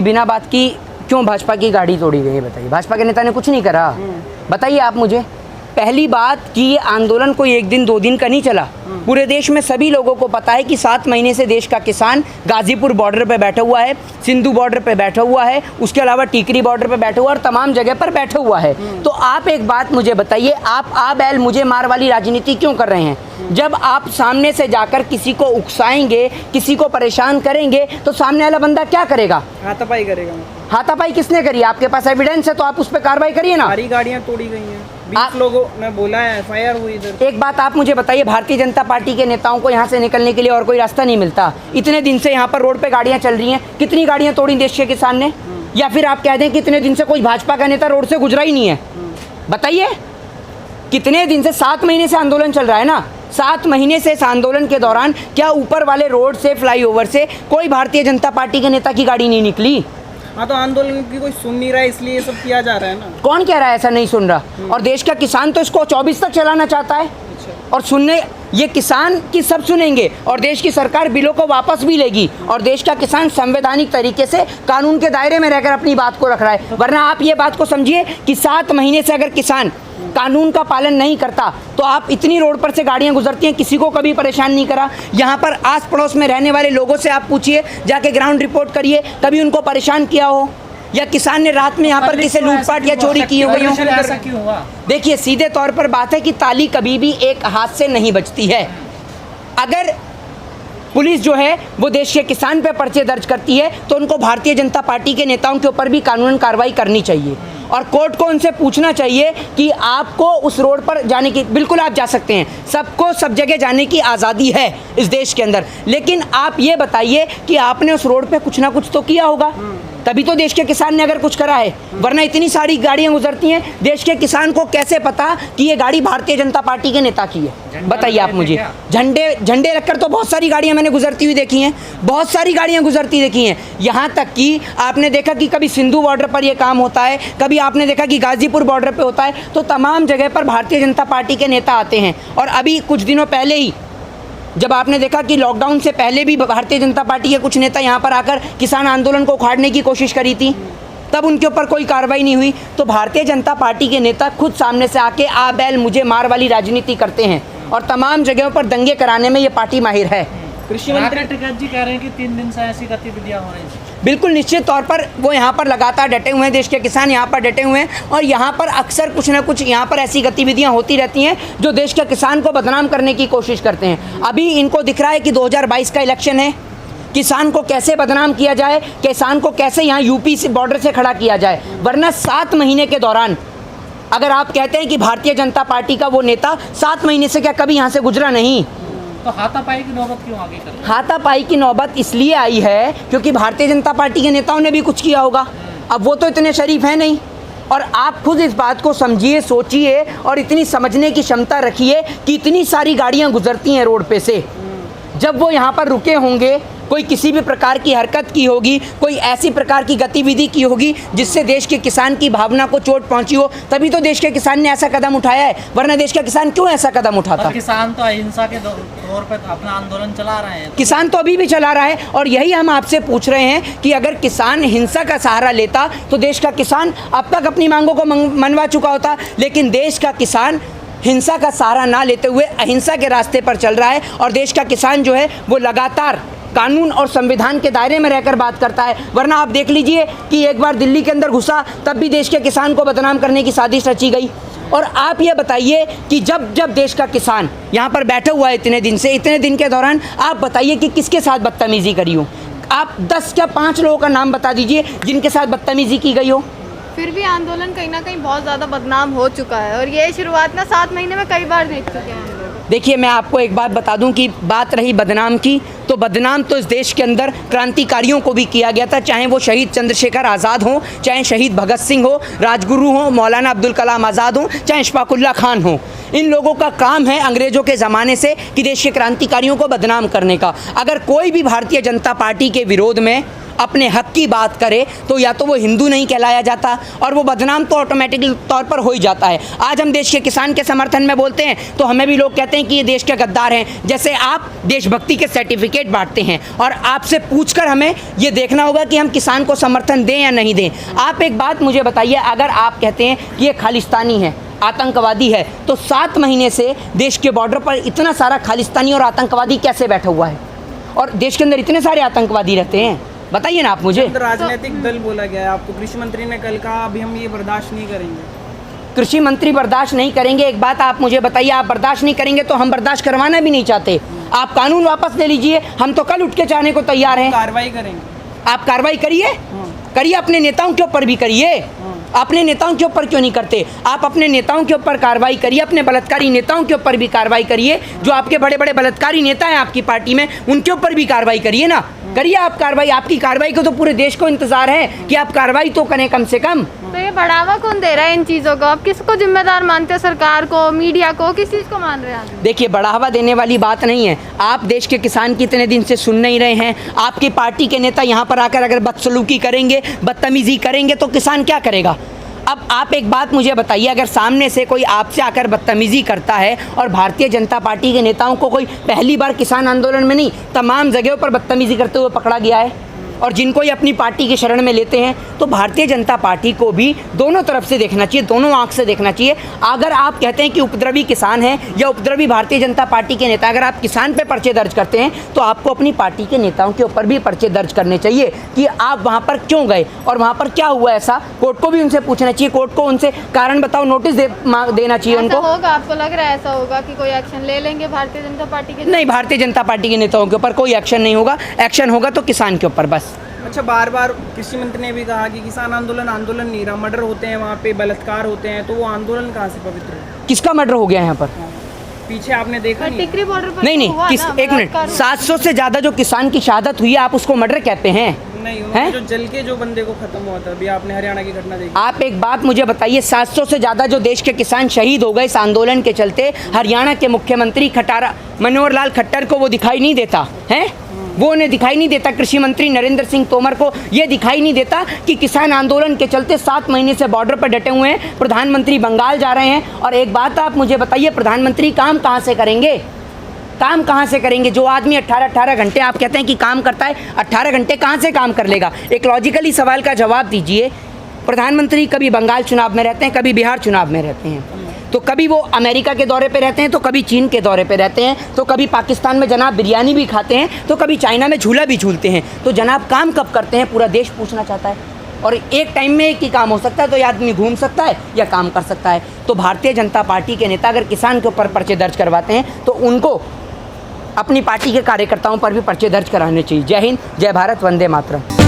कि बिना बात की क्यों भाजपा की गाड़ी तोड़ी गई है, बताइए। भाजपा के नेता ने कुछ नहीं करा, बताइए आप मुझे। पहली बात कि ये आंदोलन कोई एक दिन दो दिन का नहीं चला। पूरे देश में सभी लोगों को पता है कि 7 महीने से देश का किसान गाजीपुर बॉर्डर पे बैठा हुआ है, सिंधु बॉर्डर पे बैठा हुआ है, उसके अलावा टीकरी बॉर्डर पे बैठा हुआ और तमाम जगह पर बैठा हुआ है। तो आप एक बात मुझे बताइए, आप आ बैल मुझे मार वाली राजनीति क्यों कर रहे हैं? जब आप सामने से जाकर किसी को उकसाएंगे, किसी को परेशान करेंगे, तो सामने वाला बंदा क्या करेगा? हाथापाई करेगा। हाथापाई किसने करी? आपके पास एविडेंस है तो आप उस पर कार्रवाई करिए ना। सारी गाड़ियां तोड़ी गई हैं, 20 लोगों ने बोला है, FIR हुई इधर। एक बात आप मुझे बताइए, भारतीय जनता पार्टी के नेताओं को यहाँ से निकलने के लिए और कोई रास्ता नहीं मिलता? इतने दिन से यहाँ पर रोड पे गाड़ियाँ चल रही हैं, कितनी गाड़ियाँ तोड़ी देश के किसान ने? या फिर आप कह दें कि इतने दिन से कोई भाजपा का नेता रोड से गुजरा ही नहीं है? बताइए, कितने दिन से? 7 महीने से आंदोलन चल रहा है ना। 7 महीने से इस आंदोलन के दौरान क्या ऊपर वाले रोड से, फ्लाईओवर से कोई भारतीय जनता पार्टी के नेता की गाड़ी नहीं निकली? हाँ, तो आंदोलन की कोई सुन नहीं रहा है, इसलिए ये सब किया जा रहा है ना। कौन कह रहा है ऐसा नहीं सुन रहा? और देश का किसान तो इसको 24 तक चलाना चाहता है। और सुनने, ये किसान की सब सुनेंगे और देश की सरकार बिलों को वापस भी लेगी और देश का किसान संवैधानिक तरीके से कानून के दायरे में रहकर अपनी बात को रख रहा है। वरना आप ये बात को समझिए कि 7 महीने से अगर किसान कानून का पालन नहीं करता तो आप इतनी रोड पर से गाड़ियां गुजरती हैं, किसी को कभी परेशान नहीं करा। यहाँ पर आस पड़ोस में रहने वाले लोगों से आप पूछिए, जाके ग्राउंड रिपोर्ट करिए, कभी उनको परेशान किया हो या किसान ने रात में यहाँ पर किसी लूटपाट या चोरी की हो गई हो? ऐसा क्यों हुआ? देखिए, सीधे तौर पर बात है कि ताली कभी भी एक हाथ से नहीं बजती है। अगर पुलिस जो है वो देश के किसान पे पर्चे दर्ज करती है तो उनको भारतीय जनता पार्टी के नेताओं के ऊपर भी कानूनन कार्रवाई करनी चाहिए और कोर्ट को उनसे पूछना चाहिए कि आपको उस रोड पर जाने की, बिल्कुल आप जा सकते हैं, सबको सब जगह जाने की आज़ादी है इस देश के अंदर, लेकिन आप ये बताइए कि आपने उस रोड पे कुछ ना कुछ तो किया होगा, तभी तो देश के किसान ने अगर कुछ करा है। वरना इतनी सारी गाड़ियां गुजरती हैं, देश के किसान को कैसे पता कि ये गाड़ी भारतीय जनता पार्टी के नेता की है? बताइए आप मुझे। झंडे रखकर तो बहुत सारी गाड़ियां मैंने गुजरती हुई देखी हैं, बहुत सारी गाड़ियां गुजरती देखी हैं। यहाँ तक कि आपने देखा कि कभी सिंधु बॉर्डर पर ये काम होता है, कभी आपने देखा कि गाजीपुर बॉर्डर पर होता है, तो तमाम जगह पर भारतीय जनता पार्टी के नेता आते हैं। और अभी कुछ दिनों पहले ही जब आपने देखा कि लॉकडाउन से पहले भी भारतीय जनता पार्टी के कुछ नेता यहाँ पर आकर किसान आंदोलन को उखाड़ने की कोशिश करी थी, तब उनके ऊपर कोई कार्रवाई नहीं हुई। तो भारतीय जनता पार्टी के नेता खुद सामने से आके आ बैल मुझे मार वाली राजनीति करते हैं और तमाम जगहों पर दंगे कराने में ये पार्टी माहिर है। कृषि मंत्री टिकैत जी कह रहे हैं कि 3 दिन से ऐसी गतिविधियां हो रही हैं। बिल्कुल निश्चित तौर पर वो यहाँ पर लगातार डटे हुए हैं, देश के किसान यहाँ पर डटे हुए हैं और यहाँ पर अक्सर कुछ ना कुछ यहाँ पर ऐसी गतिविधियाँ होती रहती हैं जो देश के किसान को बदनाम करने की कोशिश करते हैं। अभी इनको दिख रहा है कि 2022 का इलेक्शन है, किसान को कैसे बदनाम किया जाए, किसान को कैसे यहाँ यूपी से बॉर्डर से खड़ा किया जाए। वरना 7 महीने के दौरान अगर आप कहते हैं कि भारतीय जनता पार्टी का वो नेता 7 महीने से क्या कभी यहाँ से गुजरा नहीं, तो हाथापाई की नौबत क्यों आगे कर? हाथापाई की नौबत इसलिए आई है क्योंकि भारतीय जनता पार्टी के नेताओं ने भी कुछ किया होगा। अब वो तो इतने शरीफ हैं नहीं। और आप खुद इस बात को समझिए, सोचिए और इतनी समझने की क्षमता रखिए कि इतनी सारी गाड़ियां गुजरती हैं रोड पे से, जब वो यहाँ पर रुके होंगे, कोई किसी भी प्रकार की हरकत की होगी, कोई ऐसी प्रकार की गतिविधि की होगी जिससे देश के किसान की भावना को चोट पहुंची हो, तभी तो देश के किसान ने ऐसा कदम उठाया है। वरना देश का किसान क्यों ऐसा कदम उठाता? किसान तो अहिंसा के तौर पर अपना आंदोलन चला रहे हैं। किसान तो अभी भी चला रहा है और यही हम आपसे पूछ रहे हैं कि अगर किसान हिंसा का सहारा लेता तो देश का किसान अब तक अपनी मांगों को मनवा चुका होता। लेकिन देश का किसान हिंसा का सहारा ना लेते हुए अहिंसा के रास्ते पर चल रहा है और देश का किसान जो है वो लगातार कानून और संविधान के दायरे में रहकर बात करता है। वरना आप देख लीजिए कि एक बार दिल्ली के अंदर घुसा तब भी देश के किसान को बदनाम करने की साजिश रची गई। और आप ये बताइए कि जब जब देश का किसान यहाँ पर बैठा हुआ है इतने दिन से, इतने दिन के दौरान आप बताइए कि किसके साथ बदतमीजी करी हो? आप 10 या 5 लोगों का नाम बता दीजिए जिनके साथ बदतमीजी की गई हो। फिर भी आंदोलन कहीं ना कहीं बहुत ज़्यादा बदनाम हो चुका है और ये शुरुआत ना 7 महीने में कई बार देख चुके हैं हम लोग। देखिए, मैं आपको एक बात बता दूं कि बात रही बदनाम की, तो बदनाम तो इस देश के अंदर क्रांतिकारियों को भी किया गया था, चाहे वो शहीद चंद्रशेखर आज़ाद हो, चाहे शहीद भगत सिंह हो, राजगुरु हो, मौलाना अब्दुल कलाम आज़ाद हो, चाहे इशफाकुल्ला खान हो। इन लोगों का काम है अंग्रेज़ों के ज़माने से कि देश के क्रांतिकारियों को बदनाम करने का। अगर कोई भी भारतीय जनता पार्टी के विरोध में अपने हक की बात करे तो या तो वो हिंदू नहीं कहलाया जाता और वो बदनाम तो ऑटोमेटिक तौर पर हो ही जाता है। आज हम देश के किसान के समर्थन में बोलते हैं तो हमें भी लोग कहते हैं कि ये देश के गद्दार हैं। जैसे आप देशभक्ति के सर्टिफिकेट बांटते हैं और आपसे पूछकर हमें ये देखना होगा कि हम किसान को समर्थन दें या नहीं दें। आप एक बात मुझे बताइए, अगर आप कहते हैं कि ये खालिस्तानी है, आतंकवादी है, तो 7 महीने से देश के बॉर्डर पर इतना सारा खालिस्तानी और आतंकवादी कैसे बैठा हुआ है? और देश के अंदर इतने सारे आतंकवादी रहते हैं, बताइए ना आप मुझे। राजनीतिक दल बोला गया है आपको, कृषि मंत्री ने कल कहा अभी हम ये बर्दाश्त नहीं करेंगे। कृषि मंत्री बर्दाश्त नहीं करेंगे, एक बात आप मुझे बताइए, आप बर्दाश्त नहीं करेंगे तो हम बर्दाश्त करवाना भी नहीं चाहते। आप कानून वापस ले लीजिए, हम तो कल उठ के चाहने को तैयार हैं। कार्रवाई करेंगे। आप कार्रवाई करिए, करिए, अपने नेताओं के ऊपर भी करिए। अपने नेताओं के ऊपर क्यों नहीं करते? आप अपने नेताओं के ऊपर कार्रवाई करिए, अपने बलात्कारी नेताओं के ऊपर भी कार्रवाई करिए। जो आपके बड़े बड़े बलात्कारी नेता हैं आपकी पार्टी में, उनके ऊपर भी कार्रवाई करिए ना। करिए आप कार्रवाई, आपकी कार्रवाई को तो पूरे देश को इंतजार है कि आप कार्रवाई तो करें कम से कम। तो ये बढ़ावा कौन दे रहा है इन चीज़ों को? आप किसको जिम्मेदार मानते हो? सरकार को, मीडिया को, किस चीज़ को मान रहे हैं आप? देखिए, बढ़ावा देने वाली बात नहीं है। आप देश के किसान की इतने दिन से सुन नहीं रहे हैं। आपकी पार्टी के नेता यहाँ पर आकर अगर बदसलूकी करेंगे, बदतमीजी करेंगे तो किसान क्या करेगा? अब आप एक बात मुझे बताइए, अगर सामने से कोई आपसे आकर बदतमीजी करता है और भारतीय जनता पार्टी के नेताओं को कोई पहली बार किसान आंदोलन में नहीं, तमाम जगहों पर बदतमीजी करते हुए पकड़ा गया है और जिनको ये अपनी पार्टी की शरण में लेते हैं, तो भारतीय जनता पार्टी को भी दोनों तरफ से देखना चाहिए, दोनों आंख से देखना चाहिए। अगर आप कहते हैं कि उपद्रवी किसान हैं या उपद्रवी भारतीय जनता पार्टी के नेता, अगर आप किसान पे पर्चे दर्ज करते हैं तो आपको अपनी पार्टी के नेताओं के ऊपर भी पर्चे दर्ज करने चाहिए कि आप वहाँ पर क्यों गए और वहाँ पर क्या हुआ ऐसा। कोर्ट को भी उनसे पूछना चाहिए, कोर्ट को उनसे कारण बताओ नोटिस देना चाहिए ऐसा उनको। होगा? आपको लग रहा है ऐसा होगा कि कोई एक्शन ले लेंगे भारतीय जनता पार्टी के? नहीं, भारतीय जनता पार्टी के नेताओं के ऊपर कोई एक्शन नहीं होगा। एक्शन होगा तो किसान के ऊपर बस। अच्छा, बार बार कृषि मंत्री ने भी कहा कि किसान आंदोलन आंदोलन नहीं रहा, मर्डर होते हैं वहाँ पे, बलात्कार होते हैं, तो वो आंदोलन कहाँ से पवित्र है? किसका मर्डर हो गया यहाँ पर? पीछे आपने देखा नहीं? टिकरी बॉर्डर पर नहीं तो हुआ किस ना, एक मिनट, 700 से ज़्यादा जो किसान की शहादत हुई है, आप उसको मर्डर कहते हैं? नहीं, हैं? जो जल के जो बंदे को खत्म हुआ था, अभी आपने हरियाणा की घटना देखी। आप एक बात मुझे बताइए, 700 से ज़्यादा जो देश के किसान शहीद हो गए इस आंदोलन के चलते, हरियाणा के मुख्यमंत्री मनोहर लाल खट्टर को वो दिखाई नहीं देता है? वो उन्हें दिखाई नहीं देता? कृषि मंत्री नरेंद्र सिंह तोमर को ये दिखाई नहीं देता कि किसान आंदोलन के चलते 7 महीने से बॉर्डर पर डटे हुए हैं, प्रधानमंत्री बंगाल जा रहे हैं? और एक बात आप मुझे बताइए, प्रधानमंत्री काम कहाँ से करेंगे? काम कहाँ से करेंगे? जो आदमी 18 घंटे आप कहते हैं कि काम करता है, 18 घंटे कहाँ से काम कर लेगा? एक लॉजिकली सवाल का जवाब दीजिए। प्रधानमंत्री कभी बंगाल चुनाव में रहते हैं, कभी बिहार चुनाव में रहते हैं, तो कभी वो अमेरिका के दौरे पे रहते हैं, तो कभी चीन के दौरे पे रहते हैं, तो कभी पाकिस्तान में जनाब बिरयानी भी खाते हैं, तो कभी चाइना में झूला भी झूलते हैं। तो जनाब काम कब करते हैं, पूरा देश पूछना चाहता है। और एक टाइम में एक ही काम हो सकता है, तो ये आदमी घूम सकता है या काम कर सकता है। तो भारतीय जनता पार्टी के नेता अगर किसान के ऊपर पर्चे दर्ज करवाते हैं तो उनको अपनी पार्टी के कार्यकर्ताओं पर भी पर्चे दर्ज कराने चाहिए। जय हिंद, जय भारत, वंदे मातरम।